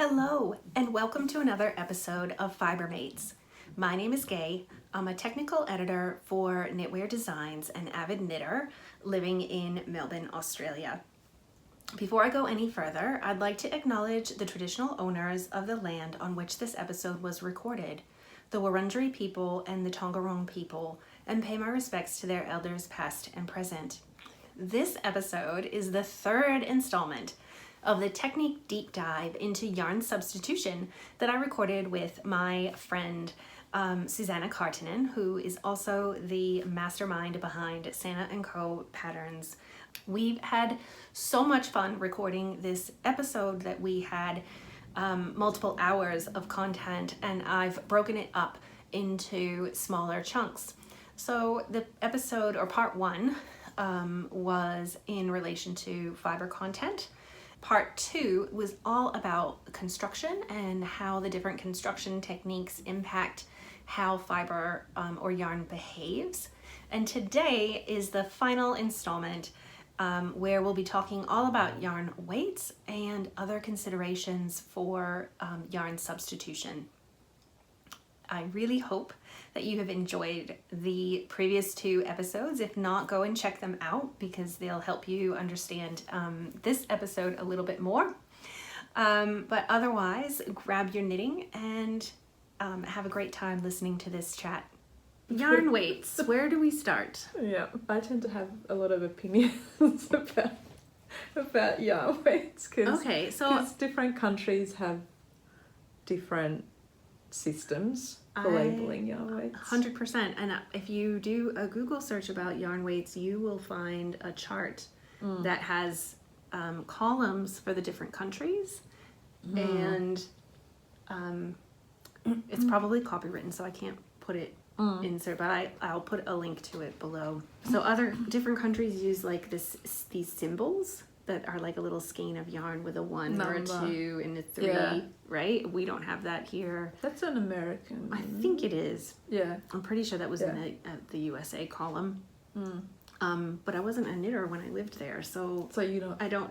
Hello, and welcome to another episode of Fibre Mates. My name is Gay. I'm a technical editor for Knitwear Designs and avid knitter living in Melbourne, Australia. Before I go any further, I'd like to acknowledge the traditional owners of the land on which this episode was recorded, the Wurundjeri people and the Tongarong people, and pay my respects to their elders past and present. This episode is the third installment of the technique deep dive into yarn substitution that I recorded with my friend Susanna Cartinen, who is also the mastermind behind Santa & Co. Patterns. We've had so much fun recording this episode that we had multiple hours of content, and I've broken it up into smaller chunks. So the episode, or part one, was in relation to fiber content. Part two was all about construction and how the different construction techniques impact how fiber or yarn behaves. And today is the final installment where we'll be talking all about yarn weights and other considerations for yarn substitution. I really hope that you have enjoyed the previous two episodes. If not, go and check them out because they'll help you understand this episode a little bit more. But otherwise, grab your knitting and have a great time listening to this chat. Yarn weights, where do we start? Yeah, I tend to have a lot of opinions about yarn weights because different countries have different systems for labeling yarn weights. 100%. And if you do a Google search about yarn weights, you will find a chart that has columns for the different countries. And it's probably copywritten, so I can't put it insert, but I'll put a link to it below. So other different countries use like these symbols that are like a little skein of yarn with a 1 or a 2 and a 3, right? We don't have that here. That's an American. I think it is. Yeah. I'm pretty sure that was in the USA column. But I wasn't a knitter when I lived there, so you don't. I don't.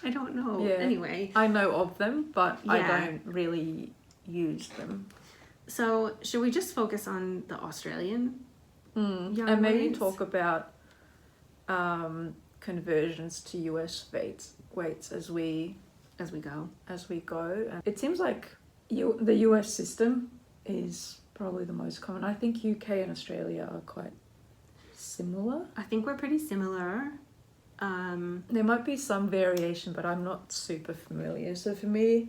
I don't know. Yeah. Anyway, I know of them, but I don't really use them. So should we just focus on the Australian yarn and maybe weights? talk about conversions to US weights as we go. And it seems like the US system is probably the most common. I think UK and Australia are quite similar. I think we're pretty similar. There might be some variation, but I'm not super familiar. So for me,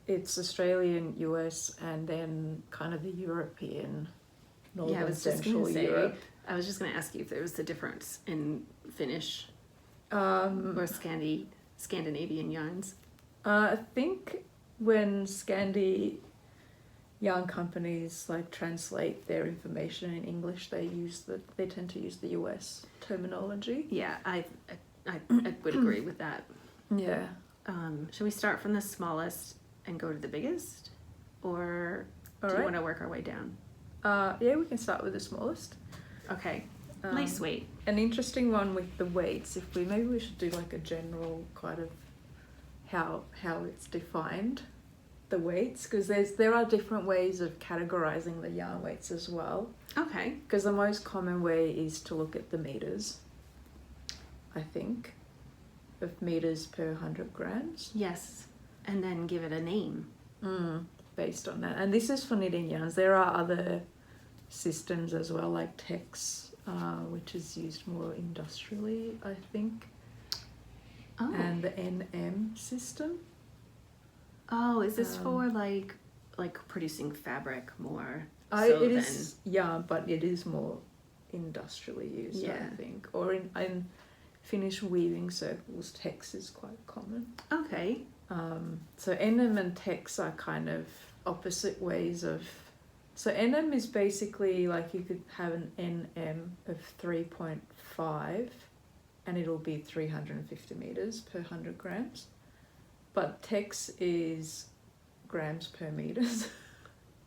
it's Australian, US, and then kind of the European, Northern Central Europe. I was just going to ask you if there was a difference in Finnish or Scandinavian yarns. I think when Scandi yarn companies like translate their information in English, they tend to use the US terminology. Yeah, I would agree with that. Yeah. Should we start from the smallest and go to the biggest, or do you want to work our way down? Yeah, we can start with the smallest. Okay. Lace weight. An interesting one with the weights. Maybe we should do like a general kind of how it's defined, the weights, because there are different ways of categorizing the yarn weights as well. Okay. Because the most common way is to look at the meters, I think, of meters per 100 grams. Yes, and then give it a name. Based on that. And this is for knitting yarns. There are other systems as well, like Tex, which is used more industrially, I think. Oh. And the NM system. Oh, is this for like producing fabric more? It is yarn, but it is more industrially used, Yeah. I think. Or in Finnish weaving circles, Tex is quite common. Okay. So NM and Tex are kind of opposite ways of... So NM is basically like you could have an NM of 3.5 and it'll be 350 meters per 100 grams. But Tex is grams per meters.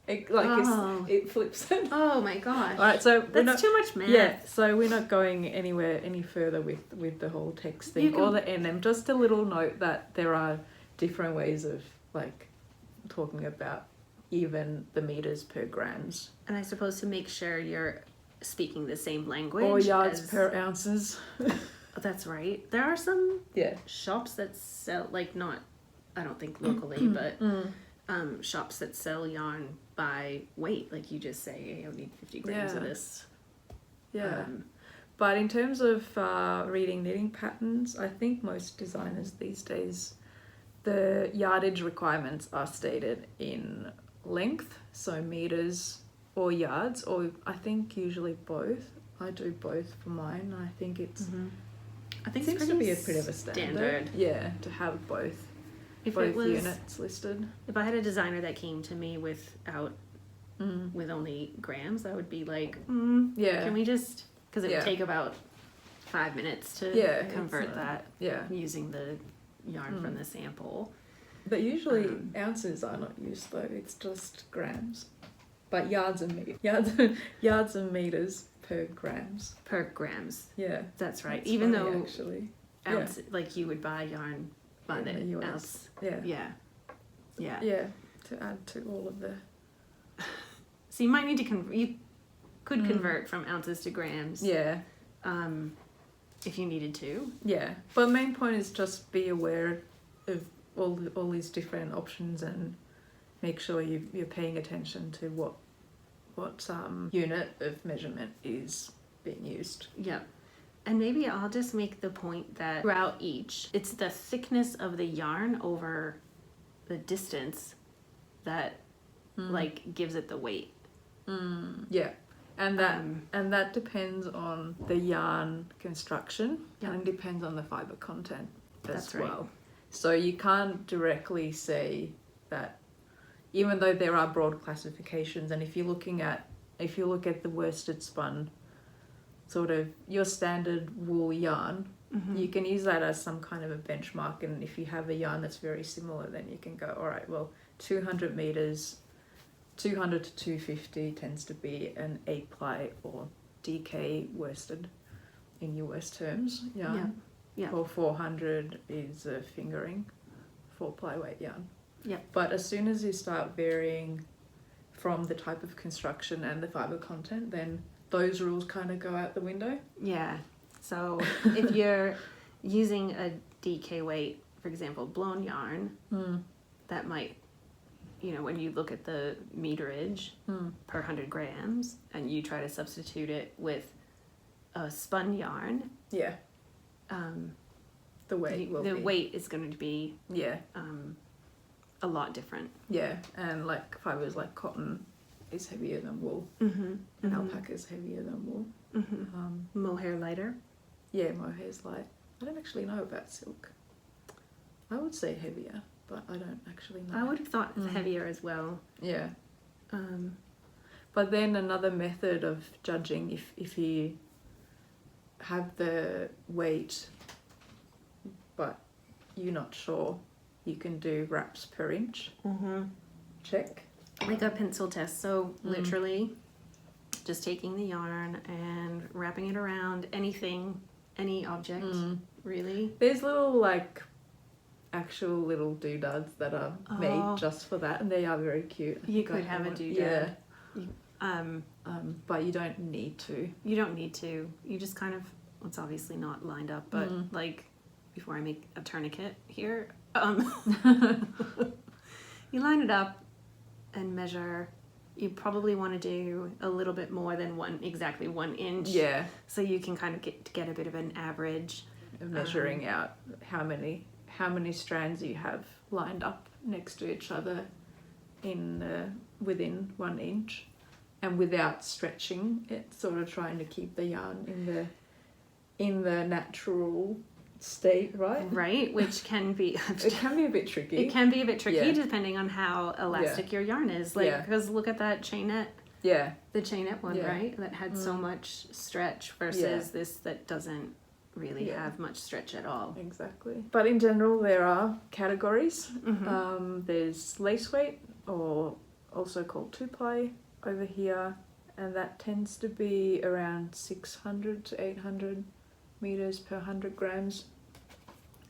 It flips it. Oh my gosh. All right, so that's too much math. Yeah, so we're not going any further with the whole Tex thing or the NM. Just a little note that there are different ways of like talking about even the meters per grams. And I suppose to make sure you're speaking the same language. Or yards per ounces. That's right. There are some Yeah. shops that sell, like, not, I don't think locally, but shops that sell yarn by weight. Like, you just say, hey, I need 50 grams of this. Yeah. But in terms of reading knitting patterns, I think most designers these days, the yardage requirements are stated in length, so meters or yards, or I think usually both. I do both for mine. I think it's I think seems it's to pretty be a bit of a standard. Yeah, to have both units listed. If I had a designer that came to me without with only grams, I would be like, can we just, because it would take about 5 minutes to convert that using the yarn from the sample. But usually ounces are not used though, it's just grams. But yards and meters per grams. Per grams. Yeah. That's right. That's Even funny, though actually. ounce, like you would buy yarn by the US. ounce. Yeah. Yeah. Yeah. To add to all of the. So you might need to you could convert from ounces to grams. Yeah. If you needed to. Yeah. But the main point is just be aware of all these different options and make sure you're paying attention to what unit of measurement is being used. Yeah. And maybe I'll just make the point that throughout each, it's the thickness of the yarn over the distance that like gives it the weight. Yeah. And that depends on the yarn construction and depends on the fibre content as well. Right. So you can't directly say that, even though there are broad classifications, and if you look at the worsted spun, sort of your standard wool yarn, you can use that as some kind of a benchmark. And if you have a yarn that's very similar, then you can go, all right, well, 200 meters, 200 to 250 tends to be an 8-ply or DK worsted in US terms yarn. Yeah. Or 400 is a fingering 4-ply weight yarn. Yeah. But as soon as you start varying from the type of construction and the fibre content, then those rules kind of go out the window. Yeah. So if you're using a DK weight, for example, blown yarn, that might, when you look at the meterage per 100 grams and you try to substitute it with a spun yarn. Yeah. The weight is going to be a lot different. Yeah, and like fibres like cotton is heavier than wool, and alpaca is heavier than wool. Mohair lighter. Yeah, mohair's light. I don't actually know about silk. I would say heavier, but I don't actually know. I would have thought heavier as well. Yeah. But then another method of judging, if you have the weight but you're not sure, you can do wraps per inch. Check. Like a pencil test. So literally just taking the yarn and wrapping it around any object, really. There's little actual little doodads that are made just for that, and they are very cute. You could have a doodad. Yeah. But you don't need to. You don't need to. You just kind of, it's obviously not lined up, but like before I make a tourniquet here, you line it up and measure. You probably want to do a little bit more than exactly 1 inch. Yeah. So you can kind of get a bit of an average. Measuring out how many strands you have lined up next to each other within 1 inch, and without stretching it, sort of trying to keep the yarn in the natural state, right, which can be it can be a bit tricky. It can be a bit tricky depending on how elastic your yarn is, because look at that chainette, the chainette one, right, that had so much stretch versus this that doesn't really have much stretch at all. Exactly. But in general there are categories. There's lace weight, or also called 2-ply over here, and that tends to be around 600 to 800 meters per 100 grams.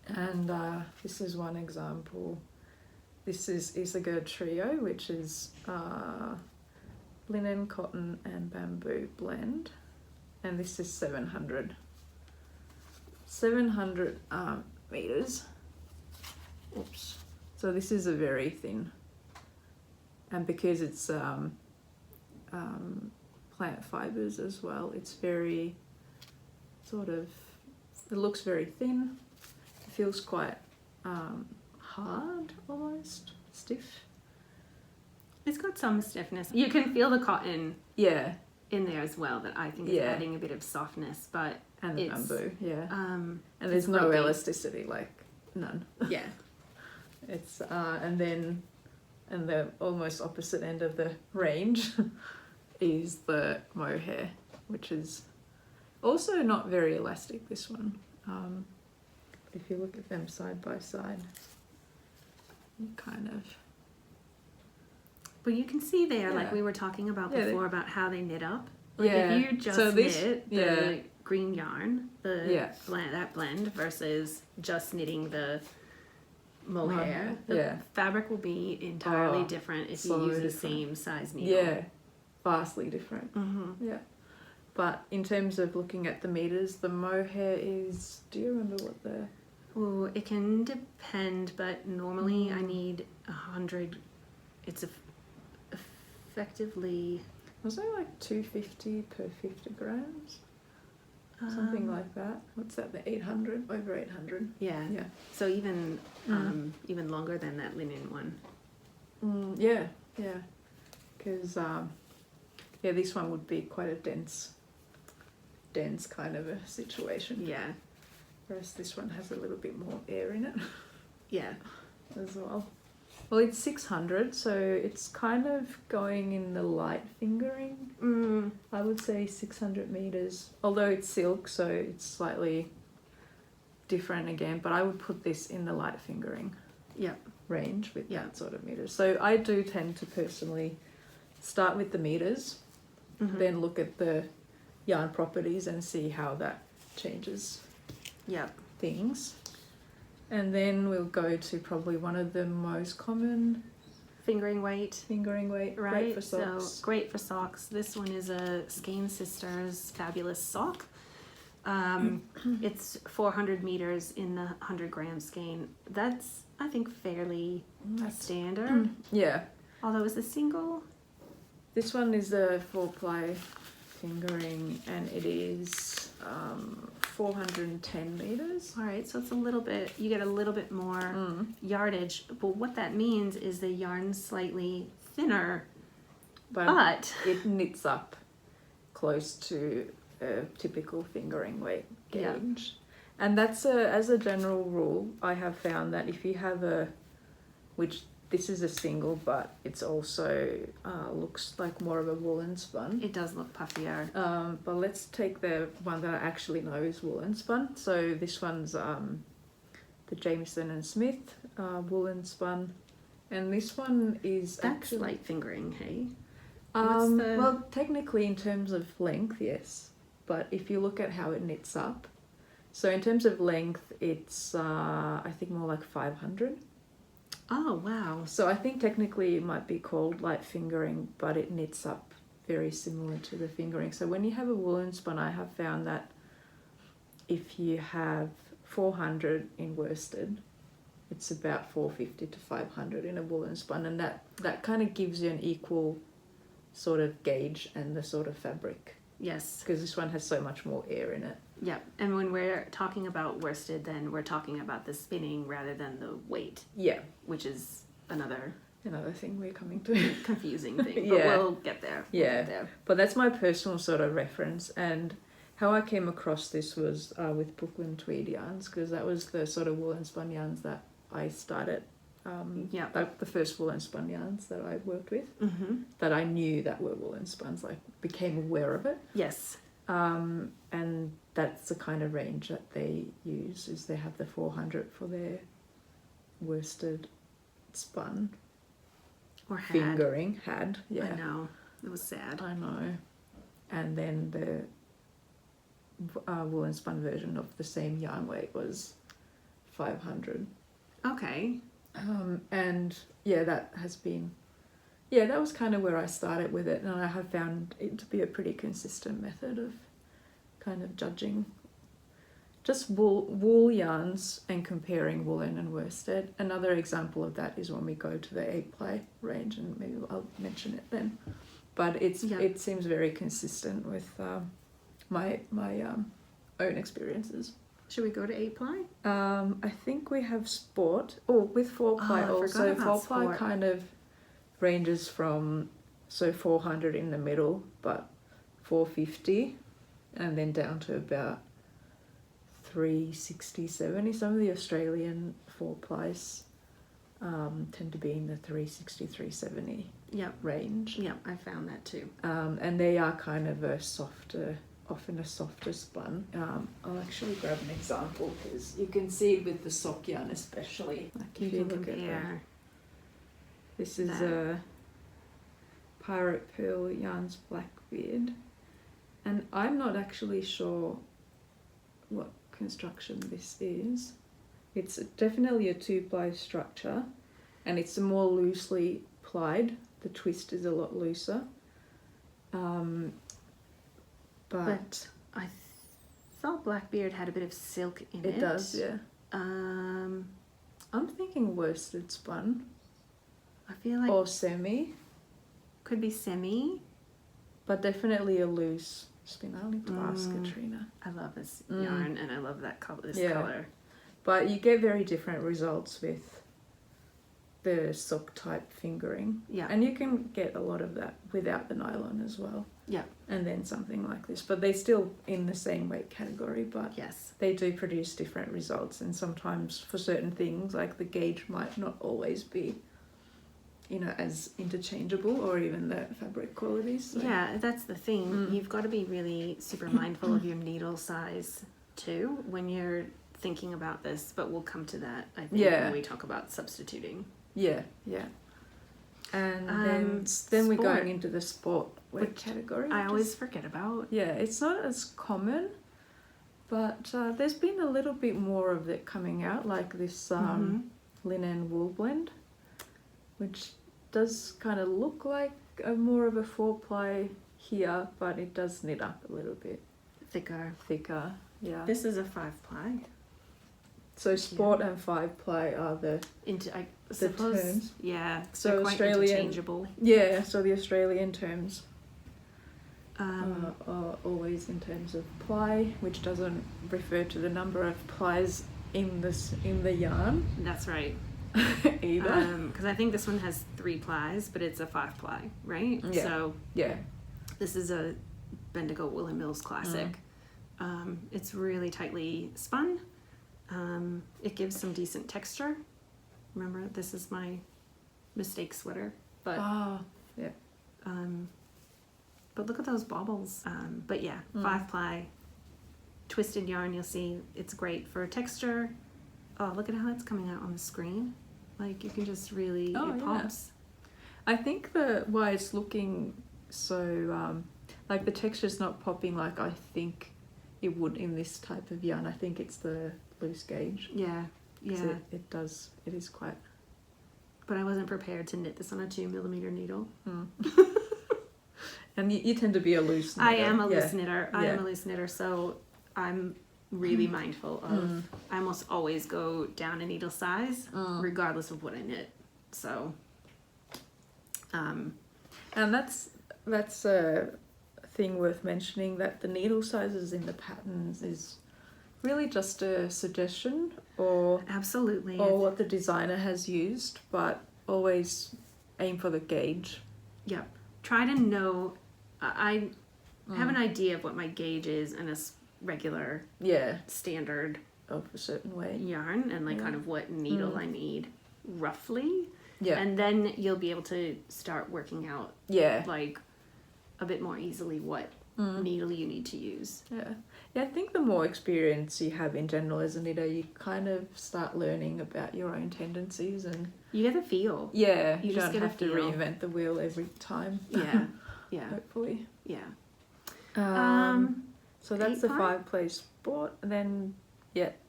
And this is one example. this is Isager Trio, which is linen, cotton and bamboo blend, and this is 700 meters. Oops. So this is a very thin, and because it's plant fibers as well, it's very sort of, it looks very thin. It feels quite hard, almost stiff. It's got some stiffness. You can feel the cotton Yeah, in there as well, that I think is adding a bit of softness, but and the bamboo. Yeah, and there's it's no ropey. elasticity, like none. Yeah. It's and then the almost opposite end of the range is the mohair, which is also not very elastic, this one. If you look at them side by side, you kind of... But you can see there, like Yeah. we were talking about Yeah, before, about how they knit up. Like Yeah. if you just So this- knit the yeah. green yarn, Yeah. that blend, versus just knitting the mohair, the Yeah. fabric will be entirely Oh, different if so you use the different. same size needle. Yeah, vastly different. Mm-hmm. Yeah. But in terms of looking at the meters, the mohair is... Do you remember what the... Well, it can depend, but normally I need 100. It's effectively Was it like 250 per 50 grams? Something like that. What's that, the 800? Over 800? Yeah. Yeah. So even even longer than that linen one. Yeah, yeah. Because, yeah, this one would be quite a dense kind of a situation. Yeah. Whereas this one has a little bit more air in it Yeah. as well. Well, it's 600, so it's kind of going in the light fingering. I would say 600 meters, although it's silk, so it's slightly different again, but I would put this in the light fingering Yep. range with that sort of meters. So I do tend to personally start with the meters, then look at the yarn properties and see how that changes Yep. things. And then we'll go to probably one of the most common Fingering weight. fingering weight, Right. great for socks. So great for socks. This one is a Skein Sisters Fabulous Sock. It's 400 meters in the 100 gram skein. That's, I think, fairly standard. Yeah. Although is the single. This one is a 4-ply fingering, and it is 410 meters. All right, so it's a little bit, you get a little bit more yardage, but what that means is the yarn's slightly thinner, but it knits up close to a typical fingering weight gauge. And that's as a general rule, I have found that if you have which this is a single, but it's also looks like more of a woolen spun. it does look puffier. But let's take the one that I actually know is woolen spun. So this one's the Jamieson and Smith woolen spun, and this one is That's actually light fingering, hey? What's the... well, technically in terms of length, yes, but if you look at how it knits up, so in terms of length, it's I think more like 500. Oh, wow. So I think technically it might be called light fingering, but it knits up very similar to the fingering. So when you have a woolen spun, I have found that if you have 400 in worsted, it's about 450 to 500 in a woolen spun, and that kind of gives you an equal sort of gauge and the sort of fabric, Yes. because this one has so much more air in it. Yep. And when we're talking about worsted, then we're talking about the spinning rather than the weight, Yeah, which is another thing we're coming to. confusing thing. But Yeah. we'll get there. Yeah. Get there. But that's my personal sort of reference, and how I came across this was with Brooklyn tweed yarns, because that was the sort of woolen spun yarns that I started. Yeah. Like the first woolen spun yarns that I worked with, Mm-hmm. that I knew that were woolen spuns, like became aware of it. Yes. And that's the kind of range that they use, is they have the 400 for their worsted spun. Or had. Fingering, yeah. I know. It was sad. I know. And then the woolen spun version of the same yarn weight was 500. Okay. And yeah, that has been, yeah, that was kind of where I started with it, and I have found it to be a pretty consistent method of kind of judging just wool yarns and comparing woolen and worsted. Another example of that is when we go to the 8-ply range, and maybe I'll mention it then. But it seems very consistent with my own experiences. Should we go to 8-ply? I think we have sport. Oh, with 4-ply also. 4-ply kind of ranges from 400 in the middle, but 450, and then down to about 360, 70. Some of the Australian 4-plies tend to be in the 360, 370 range. Yeah, I found that too. And they are kind of often a softer spun. I'll actually grab an example because you can see with the sock yarn especially. Like if you look at that. This is a Pirate Pearl Yarns Blackbeard. And I'm not actually sure what construction this is. It's definitely a 2-ply structure, and it's more loosely plied. The twist is a lot looser. But I thought Blackbeard had a bit of silk in it. It does, yeah. I'm thinking worsted spun. I feel like... Or semi. Could be semi. But definitely a loose spin. I'll need to ask Katrina. I love this yarn, and I love that color. But you get very different results with the sock type fingering. Yeah. And you can get a lot of that without the nylon as well. Yeah. And then something like this. But they're still in the same weight category, but yes, they do produce different results. And sometimes for certain things, like the gauge might not always be, as interchangeable, or even the fabric qualities. So. Yeah, that's the thing. You've got to be really super mindful of your needle size too when you're thinking about this, but we'll come to that, I think, when we talk about substituting. Yeah. And then we're going into the sport wear category. I always forget about. Yeah, it's not as common, but there's been a little bit more of it coming out, like this linen wool blend, which does kind of look like more of a 4-ply here, but it does knit up a little bit. Thicker, yeah. This is a 5-ply. So sport and 5-ply are the terms. Yeah, so they're quite Australian, interchangeable. Yeah, so the Australian terms are always in terms of ply, which doesn't refer to the number of plies in the yarn. That's right. Either. Because I think this one has 3 plies, but it's a 5-ply, right? Yeah. So yeah, this is a Bendigo Wool and Mills classic. It's really tightly spun. It gives some decent texture. Remember, this is my mistake sweater, but yeah. But look at those baubles. But yeah, 5-ply twisted yarn. You'll see it's great for texture. Oh, look at how it's coming out on the screen. Like you can just really it pops. I think why it's looking so like the texture's not popping like I think it would in this type of yarn. I think it's the loose gauge. Yeah. It is quite. But I wasn't prepared to knit this on a 2mm needle. And you tend to be a loose knitter. I am a loose knitter. I am a loose knitter, so I'm really mindful of. I almost always go down a needle size, regardless of what I knit. So. And that's a thing worth mentioning, that the needle sizes in the patterns is really just a suggestion or absolutely or what the designer has used, but always aim for the gauge. Yeah, try to know. I have an idea of what my gauge is in a regular standard of a certain way yarn, and like kind of what needle I need roughly. Yeah, and then you'll be able to start working out like a bit more easily what needle you need to use. Yeah, I think the more experience you have in general as a knitter, you kind of start learning about your own tendencies, and you get a feel. Yeah, you don't have to reinvent the wheel every time. Yeah. Hopefully. Yeah. So that's the 5-ply sport, and then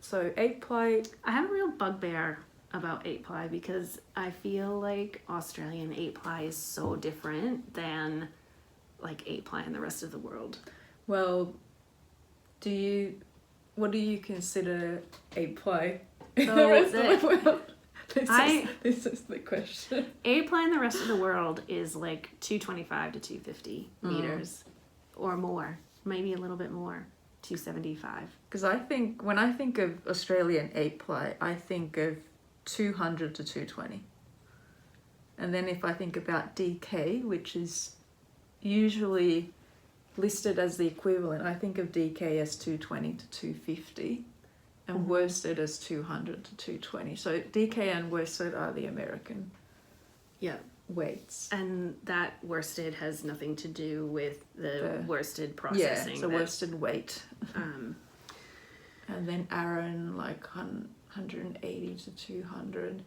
so 8-ply. I have a real bugbear about 8-ply because I feel like Australian 8-ply is so different than like 8-ply in the rest of the world. Well, what do you consider 8-ply in So the rest of the world? This is the question. 8-ply in the rest of the world is like 225 to 250 meters or more, maybe a little bit more, 275. Because I think when I think of Australian 8-ply, I think of 200 to 220. And then if I think about DK, which is usually listed as the equivalent, I think of DK as 220 to 250 and worsted as 200 to 220. So DK and worsted are the American weights. And that worsted has nothing to do with the worsted processing. Yeah, so worsted weight. And then Aran, like 180 to 200.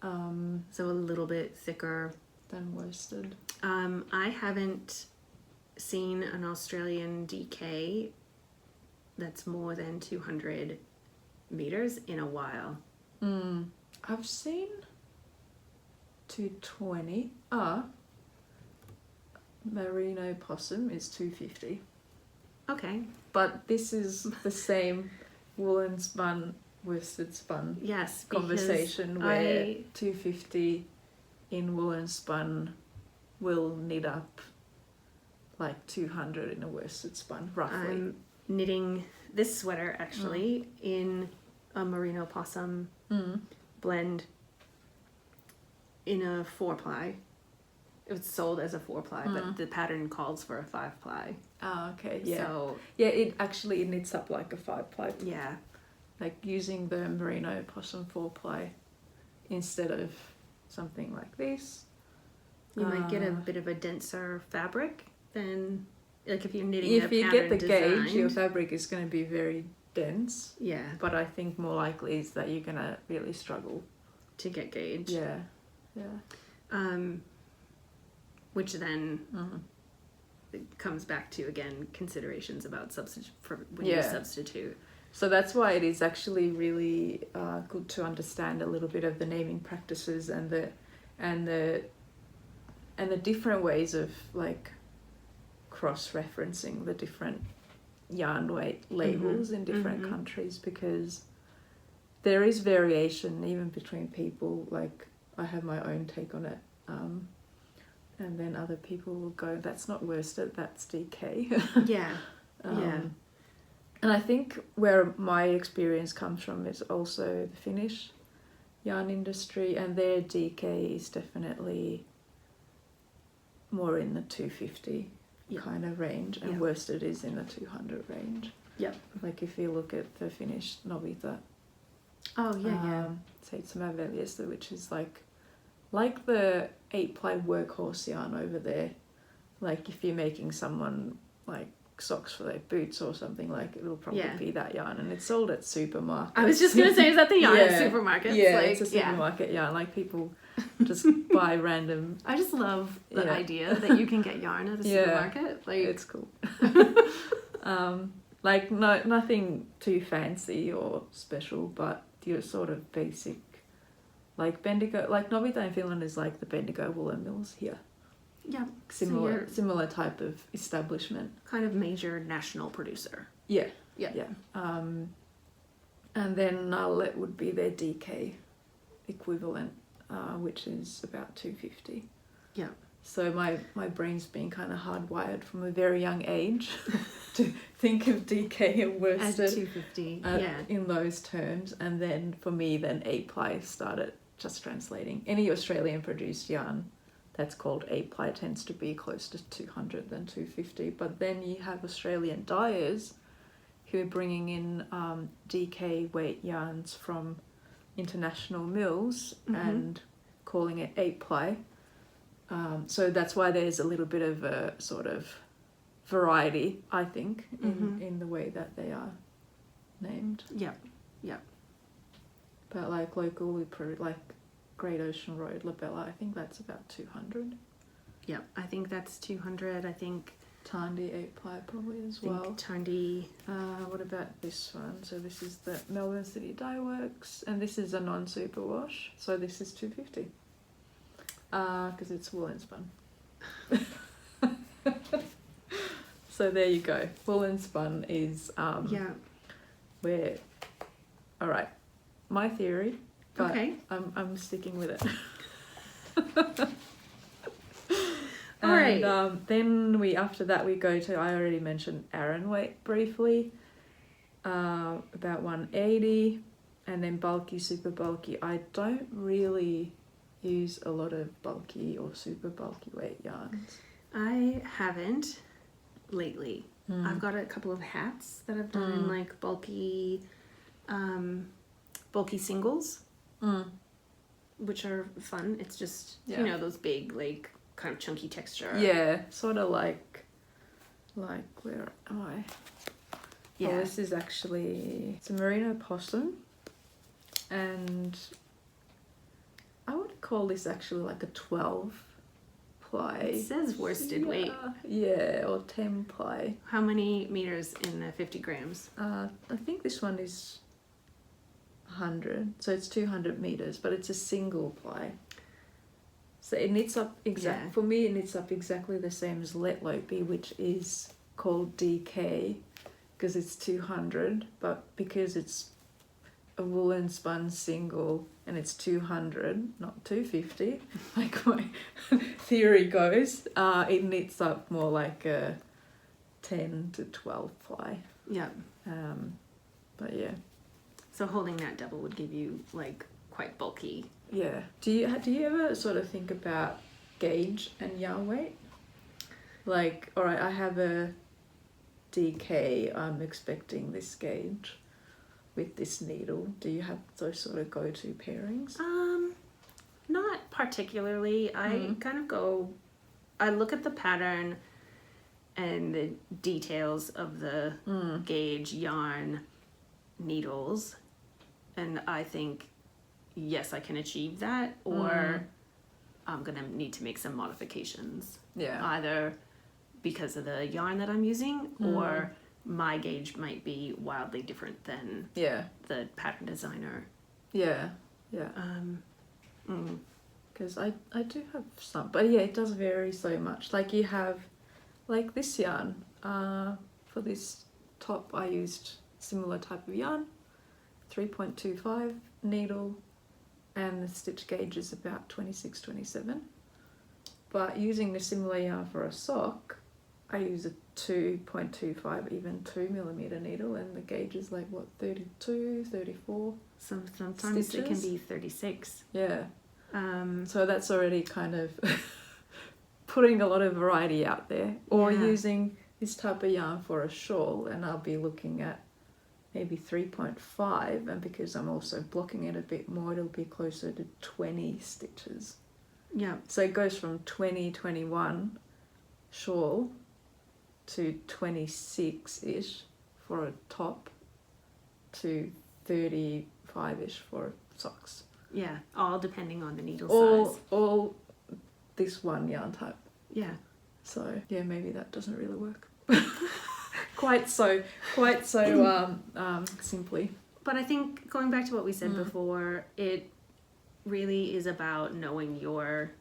So a little bit thicker than worsted. I haven't seen an Australian DK that's more than 200 meters in a while. I've seen 220. Merino possum is 250. Okay. But this is the same woolen spun, worsted spun conversation where 250 in woolen spun will knit up like 200 in a worsted spun, roughly. I'm knitting this sweater actually in a merino possum blend in a 4-ply. It was sold as a 4-ply, but the pattern calls for a 5-ply. Oh, okay, yeah. So yeah, it knits up like a 5-ply. Yeah. Like using the merino possum 4-ply instead of something like this. You might get a bit of a denser fabric than, like if you're knitting if you get the designed. gauge, your fabric is going to be very dense. Yeah. But I think more likely is that you're going to really struggle to get gauge. Yeah. Which then it comes back to, again, considerations about when you substitute. So that's why it is actually really good to understand a little bit of the naming practices and the different ways of like cross-referencing the different yarn weight labels in different countries, because there is variation even between people. Like I have my own take on it, and then other people will go, that's not worsted, that's DK. Yeah. And I think where my experience comes from is also the Finnish yarn industry, and their DK is definitely more in the 250 kind of range, and worsted is in the 200 range. Yep. Like if you look at the Finnish Novita. Oh yeah, Seitsemän veljestä, which is like the 8-ply workhorse yarn over there. Like if you're making someone like socks for their boots or something, like it'll probably be that yarn, and it's sold at supermarkets. I was just gonna say, is that the yarn at supermarkets? Yeah, like, it's a supermarket yarn. Like people just buy random. I just love the idea that you can get yarn at a supermarket. Like it's cool. Like nothing too fancy or special, but your sort of basic, like Bendigo, like Novita in Finland is like the Bendigo woolen mills here. Yeah, similar type of establishment. Kind of major national producer. Yeah. And then Nallet would be their DK equivalent, which is about 250. Yeah. So my brain's been kind of hardwired from a very young age to think of DK and worsted as 250. In those terms, and then for me, then 8-ply started just translating. Any Australian produced yarn that's called 8-ply tends to be close to 200 than 250. But then you have Australian dyers who are bringing in DK weight yarns from international mills and calling it 8-ply. So that's why there's a little bit of a sort of variety, I think, in the way that they are named. Yeah. But like local, like Great Ocean Road, Labella, I think that's about 200. Yeah, I think that's 200. I think Tandy 8 ply probably as I think well. Tandy. What about this one? So this is the Melbourne City Dye Works, and this is a non-super wash, so this is $2.50 because it's wool and spun. So there you go. Wool and spun is where. All right, my theory. But Okay. I'm sticking with it. All right. Then after that we go to, I already mentioned Aran weight briefly, about 180, and then bulky, super bulky. I don't really use a lot of bulky or super bulky weight yarns. I haven't lately. I've got a couple of hats that I've done in like bulky singles, which are fun. It's just, you know, those big, like, kind of chunky texture. Yeah, sort of like where am I? Yeah. Oh, this is actually, it's a merino possum, and I would call this actually like a 12 ply. It says worsted weight. Yeah, or 10 ply. How many meters in the 50 grams? I think this one is 100, so it's 200 meters, but it's a single ply. So it knits up for me, it knits up exactly the same as Let Lopi, which is called DK because it's 200, but because it's a woolen spun single and it's 200, not 250, like my theory goes, it knits up more like a 10 to 12 ply. Yeah. But yeah. So holding that double would give you like quite bulky. Yeah. Do you ever sort of think about gauge and yarn weight? Like, all right, I have a DK, I'm expecting this gauge with this needle. Do you have those sort of go-to pairings? Not particularly. I kind of go, I look at the pattern and the details of the gauge, yarn, needles, and I think, yes, I can achieve that, or I'm gonna need to make some modifications. Yeah. Either because of the yarn that I'm using, or my gauge might be wildly different than the pattern designer. Yeah. Yeah. Because I do have some, but yeah, it does vary so much. Like you have, like this yarn, for this top I used similar type of yarn, 3.25 needle, and the stitch gauge is about 26, 27. But using the similar yarn for a sock, I use a 2.25, even 2mm needle, and the gauge is like, what, 32, 34? Sometimes stitches? it can be 36. Yeah. So that's already kind of putting a lot of variety out there. Or using this type of yarn for a shawl, and I'll be looking at maybe 3.5, and because I'm also blocking it a bit more, it'll be closer to 20 stitches. Yeah. So it goes from 20, 21 shawl to 26-ish for a top to 35-ish for socks. Yeah, all depending on the needle size. All this one yarn type. Yeah. So yeah, maybe that doesn't really work. quite so simply. But I think going back to what we said before, it really is about knowing your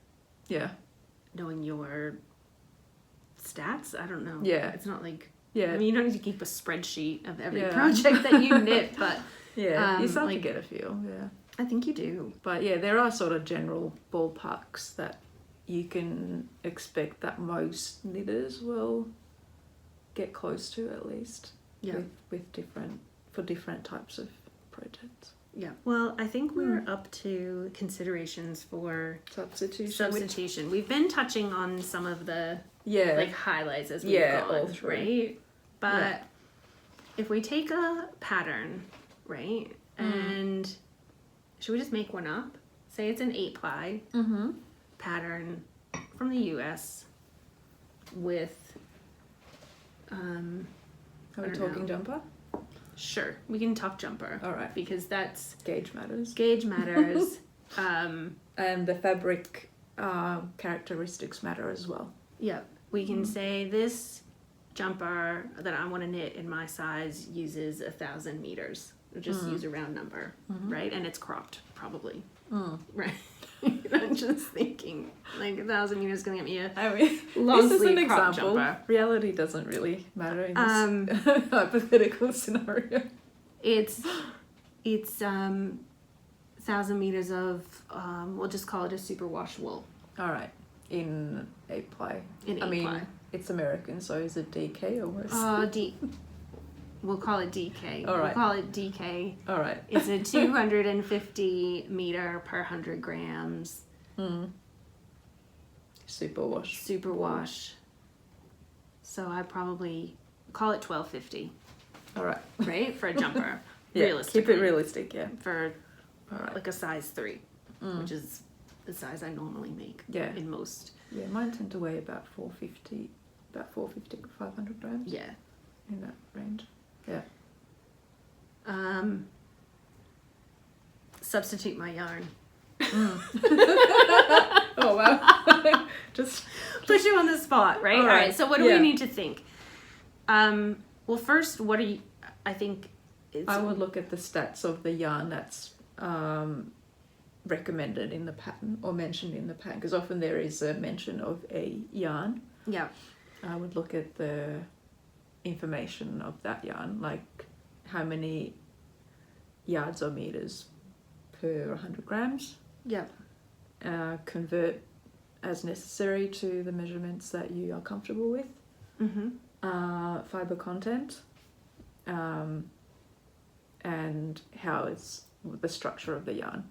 stats. I don't know. Yeah. It's not like, Yeah. I mean, you don't need to keep a spreadsheet of every project that you knit, but you start to get a feel. Yeah. I think you do. But yeah, there are sort of general ballparks that you can expect that most knitters will get close to, at least. Yeah. With different types of projects. Yeah. Well, I think we're up to considerations for substitution. We've been touching on some of the like highlights as we've gone, all through. right? But if we take a pattern, right, and should we just make one up? Say it's an 8-ply pattern from the US with are we talking jumper? Sure, we can talk jumper. All right. Because that's Gauge matters. And the fabric characteristics matter as well. Yeah, we can say this jumper that I want to knit in my size uses 1,000 meters. Just use a round number, right? And it's cropped, probably, right? I'm just thinking, like 1,000 meters is gonna get me a long this is an sleeve crop example. jumper. Reality doesn't really matter in this hypothetical scenario. It's 1,000 meters of we'll just call it a superwash wool. All right, in 8-ply. In I mean, 8-ply. it's American, so is it DK or worse? We'll call it DK. All right. We'll call it DK. All right. It's a 250 meter per 100 grams. Superwash. So I probably call it 1,250. All right. Right? For a jumper. Yeah, Realistically. keep it realistic, yeah. For All right. like a size 3, which is the size I normally make in most. Yeah, mine tend to weigh about 450 to 500 grams. Yeah. In that range. Yeah. Substitute my yarn. Oh wow. just Put you on the spot, right? All right. So what do we need to think? Well, first, what are you? I think I would look at the stats of the yarn that's recommended in the pattern or mentioned in the pattern, because often there is a mention of a yarn. Yeah. I would look at the information of that yarn, like how many yards or meters per 100 grams. Yeah. Convert as necessary to the measurements that you are comfortable with. Fibre content, and how it's the structure of the yarn.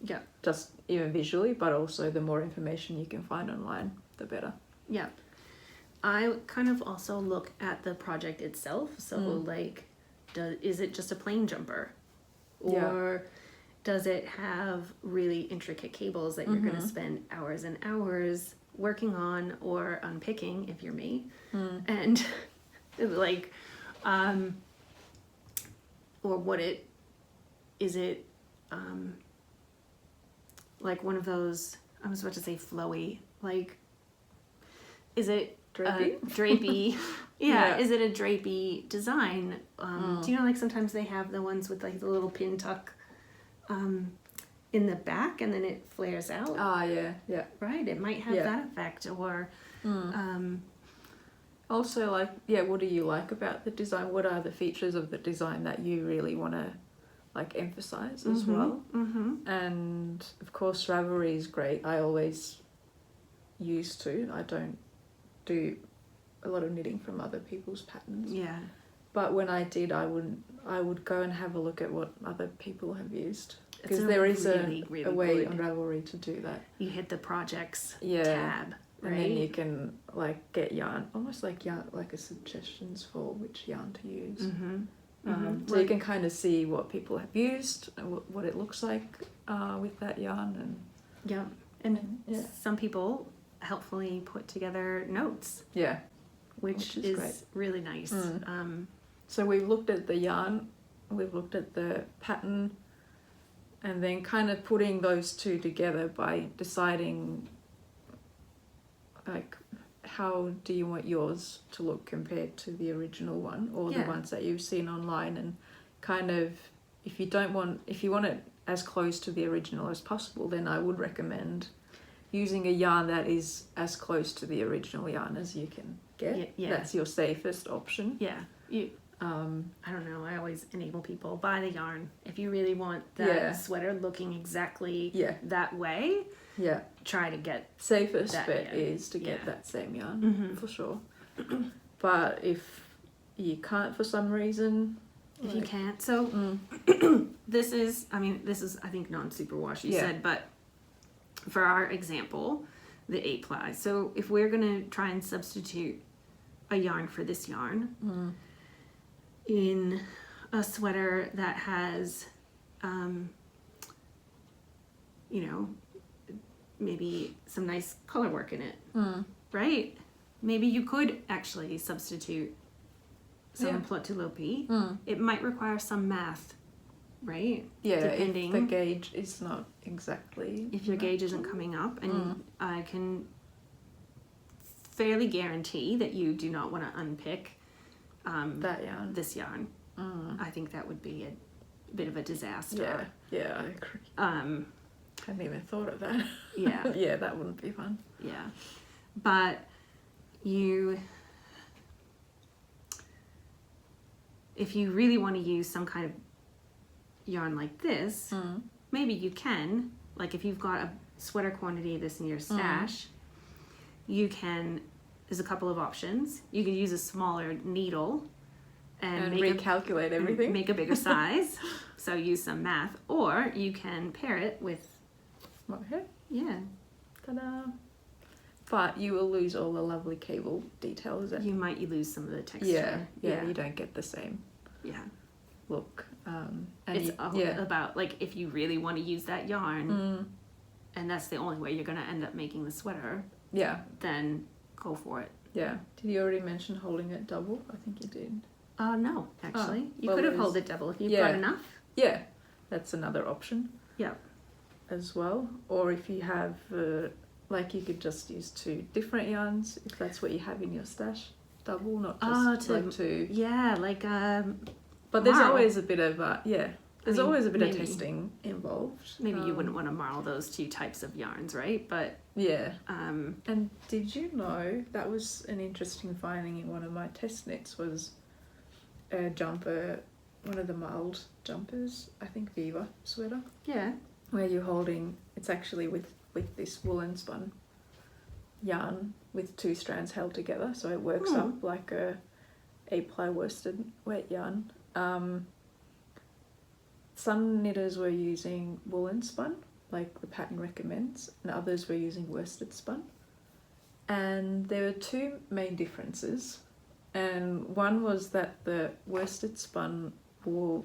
Yeah. Just even visually, but also the more information you can find online, the better. Yeah. I kind of also look at the project itself. So like, is it just a plain jumper? Or does it have really intricate cables that you're going to spend hours and hours working on or unpicking if you're me? And like, or is it like one of those, I was about to say flowy, like, is it drapey? Yeah. Is it a drapey design? Do you know, like sometimes they have the ones with like the little pin tuck in the back and then it flares out? Yeah. Right, it might have that effect. Or also, like, what do you like about the design? What are the features of the design that you really want to like emphasize as well? And of course Ravelry is great. I always used to. I don't do a lot of knitting from other people's patterns. Yeah. But when I did, I would go and have a look at what other people have used, because there is really a way on Ravelry to do that. You hit the projects tab, right? And then you can like get yarn, almost like yarn, like a suggestions for which yarn to use. So you can kind of see what people have used, what it looks like with that yarn, and some people helpfully put together notes. Yeah. Which is great. Really nice. So we've looked at the yarn, we've looked at the pattern, and then kind of putting those two together by deciding like how do you want yours to look compared to the original one or the ones that you've seen online, and kind of if you want it as close to the original as possible, then I would recommend using a yarn that is as close to the original yarn as you can get. That's your safest option. I don't know, I always enable people, buy the yarn. If you really want that sweater looking exactly that way, try to get safest bet is to get that same yarn, for sure. But if you can't for some reason, if you can't, so this is I think non-superwash you said, but for our example, the 8-ply. So if we're gonna try and substitute a yarn for this yarn in a sweater that has maybe some nice color work in it, right? Maybe you could actually substitute some plot-to-lopi. It might require some math, right? Depending if the gauge is not exactly, if your gauge isn't coming up, and I can fairly guarantee that you do not want to unpick that yarn. this yarn. I think that would be a bit of a disaster. Yeah, I agree. Hadn't even thought of that. Yeah. Yeah, that wouldn't be fun. Yeah. But if you really want to use some kind of yarn like this, maybe you can, like if you've got a sweater quantity of this in your stash, you can, there's a couple of options. You could use a smaller needle and recalculate everything. Make a bigger size. So use some math. Or you can pair it with... Okay. Yeah. Ta-da. But you will lose all the lovely cable details. You might lose some of the texture. Yeah, you don't get the same look. And it's about, like, if you really want to use that yarn, and that's the only way you're going to end up making the sweater, then go for it. Yeah. Did you already mention holding it double? I think you did. No, actually. You could have held it double if you've got enough. Yeah, that's another option. Yeah. As well. Or if you have... like you could just use 2 different yarns if that's what you have in your stash. Double, not just like 2. Yeah, like but there's always a bit of there's always a bit of testing involved. Maybe you wouldn't want to marl those 2 types of yarns, right? But and did you know that was an interesting finding in one of my test knits was a jumper, one of the marled jumpers, I think Fibre sweater. Yeah. Where you're holding, it's actually with this woolen spun yarn with 2 strands held together, so it works up like a 8-ply worsted weight yarn. Some knitters were using woolen spun, like the pattern recommends, and others were using worsted spun. And there were 2 main differences, and one was that the worsted spun wool,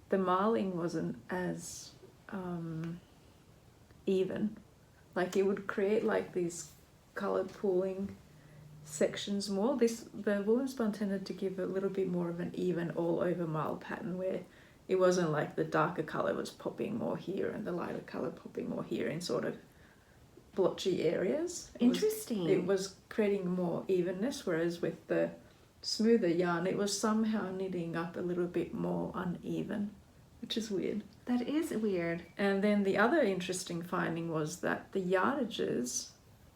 the marling wasn't as even. Like it would create like these colored pooling sections more. The woolen spun tended to give a little bit more of an even all over marl pattern where it wasn't like the darker color was popping more here and the lighter color popping more here in sort of blotchy areas. Interesting. It was creating more evenness, whereas with the smoother yarn it was somehow knitting up a little bit more uneven, which is weird. That is weird. And then the other interesting finding was that the yardages,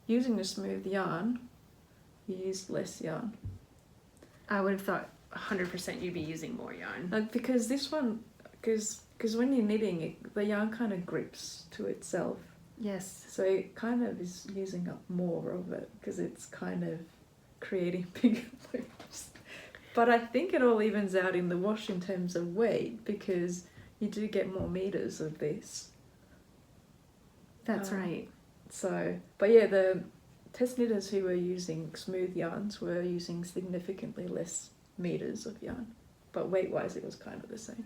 using the smooth yarn, you used less yarn. I would have thought 100% you'd be using more yarn. Because this one, because when you're knitting, the yarn kind of grips to itself. Yes. So it kind of is using up more of it because it's kind of creating bigger loops. But I think it all evens out in the wash in terms of weight because you do get more meters of this. That's right. So, but yeah, the test knitters who were using smooth yarns were using significantly less meters of yarn, but weight-wise it was kind of the same.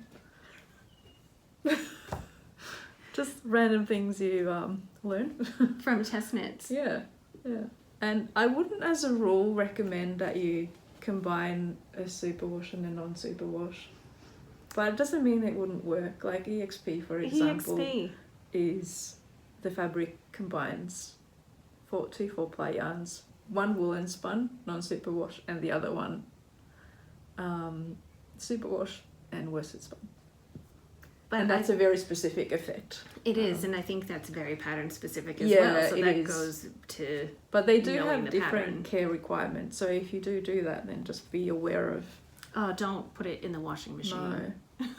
Just random things you learn from test knits. Yeah. And I wouldn't, as a rule, recommend that you combine a superwash and a non-superwash. But it doesn't mean it wouldn't work. Like EXP, for example, is the fabric combines 2 4-ply yarns, one woolen spun, non-superwash, and the other one superwash and worsted spun. And that's a very specific effect. It is, and I think that's very pattern specific as well. So that goes to. But they do have different care requirements. So if you do that, then just be aware of. Oh, don't put it in the washing machine. No.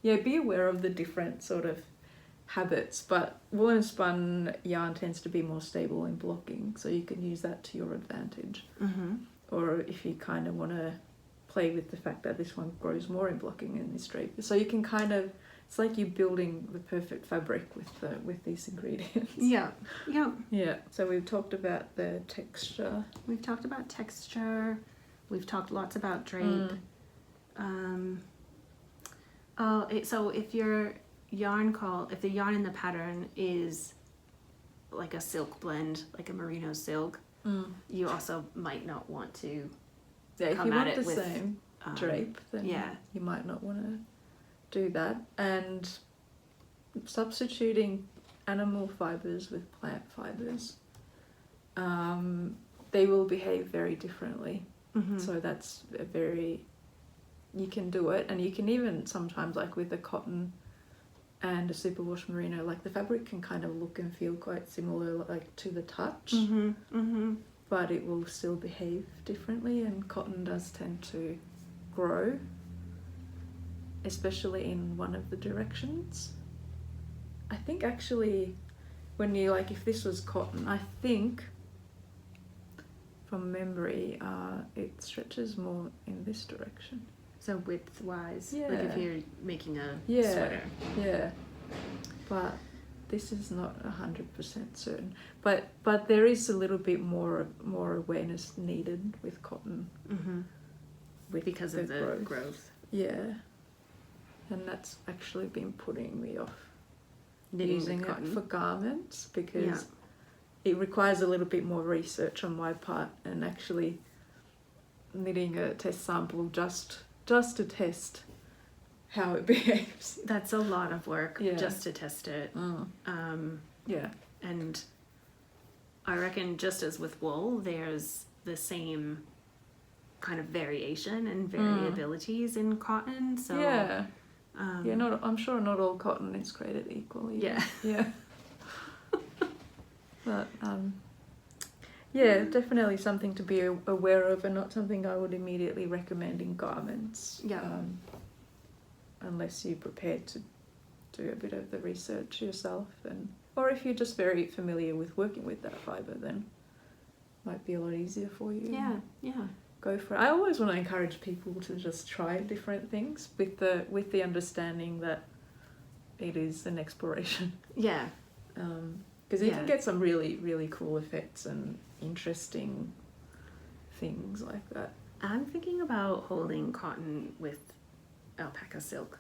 Yeah. Be aware of the different sort of habits. But woolen spun yarn tends to be more stable in blocking, so you can use that to your advantage. Mm-hmm. Or if you kind of want to play with the fact that this one grows more in blocking in this drape, so you can kind of. It's like you're building the perfect fabric with these ingredients. Yeah. So we've talked about the texture. We've talked lots about drape. So if your if the yarn in the pattern is like a silk blend, like a merino silk, you also might not want to. Yeah, if you want the same drape, then you might not want to do that. And substituting animal fibers with plant fibers. they will behave very differently. Mm-hmm. So that's a very, you can do it, and you can even sometimes, like with a cotton and a superwash merino, like the fabric can kind of look and feel quite similar, like to the touch, Mm-hmm. Mm-hmm. but it will still behave differently, and cotton does tend to grow, especially in one of the directions. I think actually when you, like, if this was cotton, I think from memory it stretches more in this direction. So width-wise, Yeah. like if you're making a Yeah. sweater. Yeah, but this is not 100% certain. But there is a little bit more awareness needed with cotton. Mm-hmm. With Because of the growth. Yeah, and that's actually been putting me off Knitting using with it cotton. for garments, because it requires a little bit more research on my part, and actually knitting a test sample just to test how it behaves. That's a lot of work Yeah. just to test it. Yeah. And I reckon just as with wool, there's the same kind of variation and variabilities in cotton. So yeah. I'm sure not all cotton is created equally. Yeah. Yeah. But yeah, definitely something to be aware of, and not something I would immediately recommend in garments. Yeah. Unless you're prepared to do a bit of the research yourself, or if you're just very familiar with working with that fibre, then it might be a lot easier for you. Yeah. Go for it. I always want to encourage people to just try different things with the understanding that it is an exploration. Yeah. Because you can get some really, really cool effects and interesting things like that. I'm thinking about holding cotton with alpaca silk.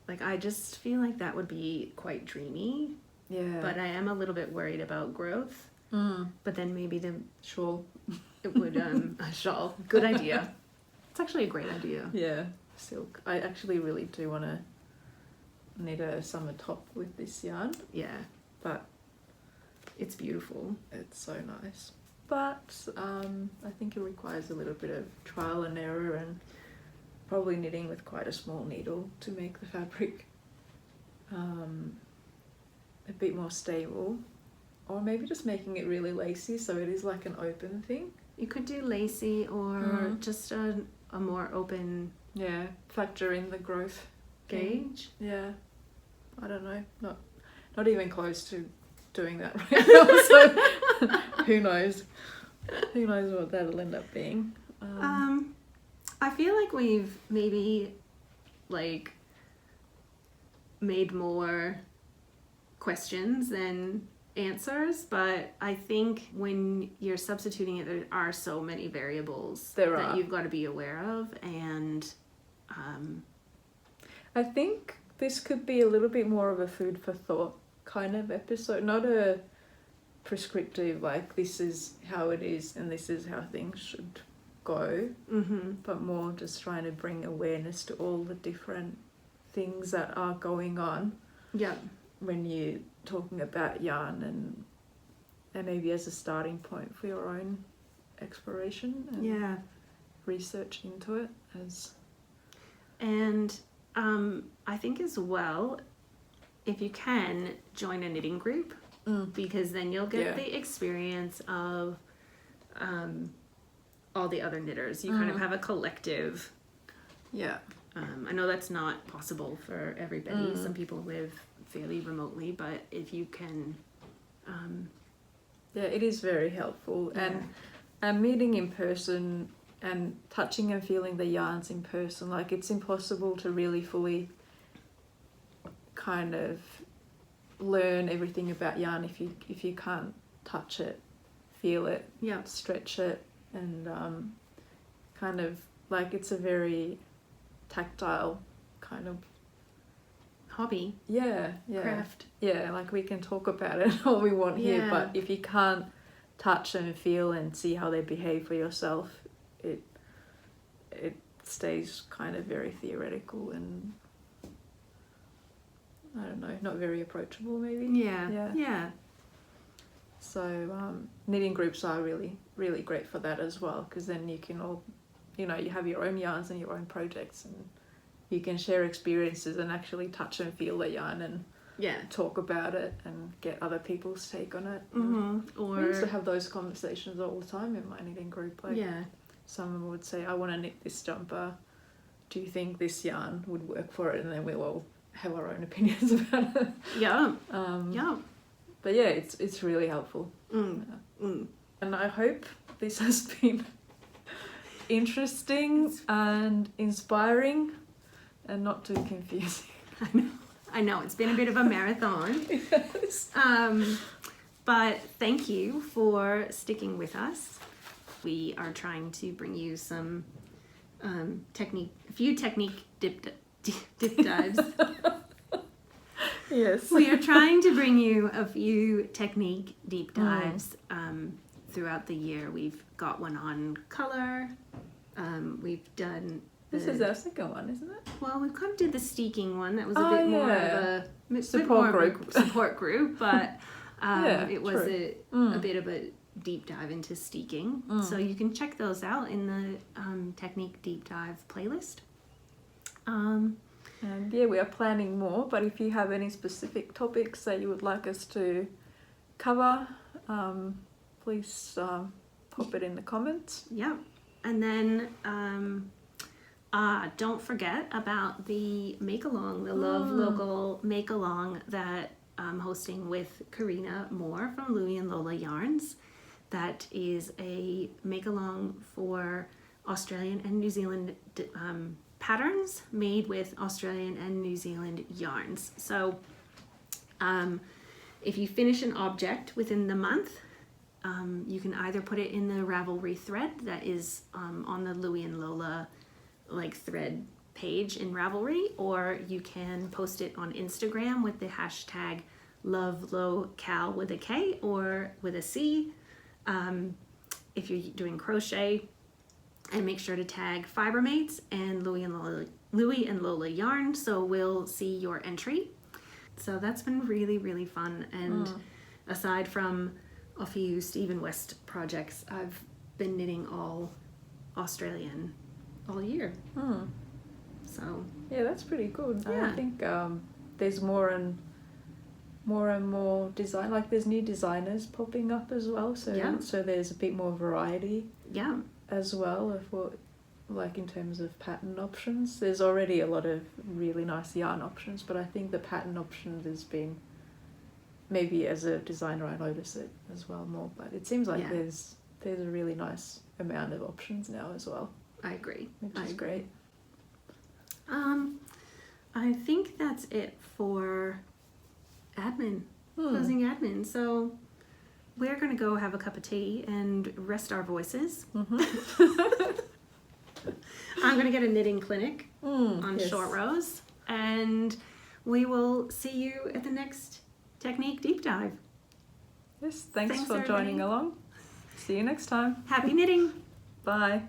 Like, I just feel like that would be quite dreamy. Yeah. But I am a little bit worried about growth. But then maybe the shawl. It would a shawl. Good idea. It's actually a great idea. Yeah, silk. I actually really do want to knit a summer top with this yarn. Yeah. But it's beautiful. It's so nice. But I think it requires a little bit of trial and error, and probably knitting with quite a small needle to make the fabric a bit more stable. Or maybe just making it really lacy so it is like an open thing. You could do lacy or just a more open... Yeah, factor in the growth gauge. Yeah. I don't know. Not even close to doing that right now. So who knows? Who knows what that'll end up being. I feel like we've maybe like made more questions than answers, but I think when you're substituting it, there are so many variables that you've got to be aware of, and I think this could be a little bit more of a food for thought kind of episode, not a prescriptive, like this is how it is and this is how things should go, but more just trying to bring awareness to all the different things that are going on. Yeah. When you're talking about yarn, and maybe as a starting point for your own exploration and research into it. And I think as well, if you can, join a knitting group, because then you'll get the experience of all the other knitters. You kind of have a collective. Yeah. I know that's not possible for everybody. Some people live fairly remotely, but if you can... it is very helpful. And meeting in person and touching and feeling the yarns in person, like it's impossible to really fully kind of learn everything about yarn if you can't touch it, feel it, stretch it, and kind of like it's a very tactile kind of hobby. Craft. Yeah, like we can talk about it all we want here, but if you can't touch and feel and see how they behave for yourself, it stays kind of very theoretical and I don't know, not very approachable maybe. Yeah. So knitting groups are really, really great for that as well, because then you can all, you know, you have your own yarns and your own projects, and you can share experiences and actually touch and feel the yarn and talk about it and get other people's take on it. Or we used to have those conversations all the time in my knitting group. Like someone would say, I want to knit this jumper. Do you think this yarn would work for it? And then we'll all have our own opinions about it. But yeah, it's really helpful. And I hope this has been interesting and inspiring and not too confusing. I know it's been a bit of a marathon. Yes. But thank you for sticking with us. We are trying to bring you some a few technique dip dives. Yes. We are trying to bring you a few technique deep dives throughout the year. We've got one on color. We've done... This is our second one, isn't it? Well, we kind of did the steeking one. That was a bit more of a support group, but it was a bit of a deep dive into steeking. So you can check those out in the Technique Deep Dive playlist. And yeah, we are planning more, but if you have any specific topics that you would like us to cover, please pop it in the comments. Yeah. And then don't forget about the make-along, the Love Local make-along that I'm hosting with Karina Moore from Louie and Lola Yarns. That is a make-along for Australian and New Zealand patterns made with Australian and New Zealand yarns. So if you finish an object within the month, you can either put it in the Ravelry thread that is on the Louie and Lola thread page in Ravelry, or you can post it on Instagram with the hashtag LoveLoCal with a K or with a C if you're doing crochet. And make sure to tag Fibre Mates and Louie and Lola Yarn, so we'll see your entry. So that's been really, really fun. And aside from a few Stephen West projects, I've been knitting all Australian all year. So yeah, that's pretty good. Yeah. I think there's more and more design. Like there's new designers popping up as well. So so there's a bit more variety. Yeah. As well of what, like in terms of pattern options. There's already a lot of really nice yarn options, but I think the pattern options has been, maybe as a designer I notice it as well more, but it seems like there's a really nice amount of options now as well. I agree. Which is great. I think that's it for admin, closing admin. So we're going to go have a cup of tea and rest our voices. I'm going to get a knitting clinic on Short Rows, and we will see you at the next Technique Deep Dive. Yes, thanks for joining along. See you next time. Happy knitting. Bye.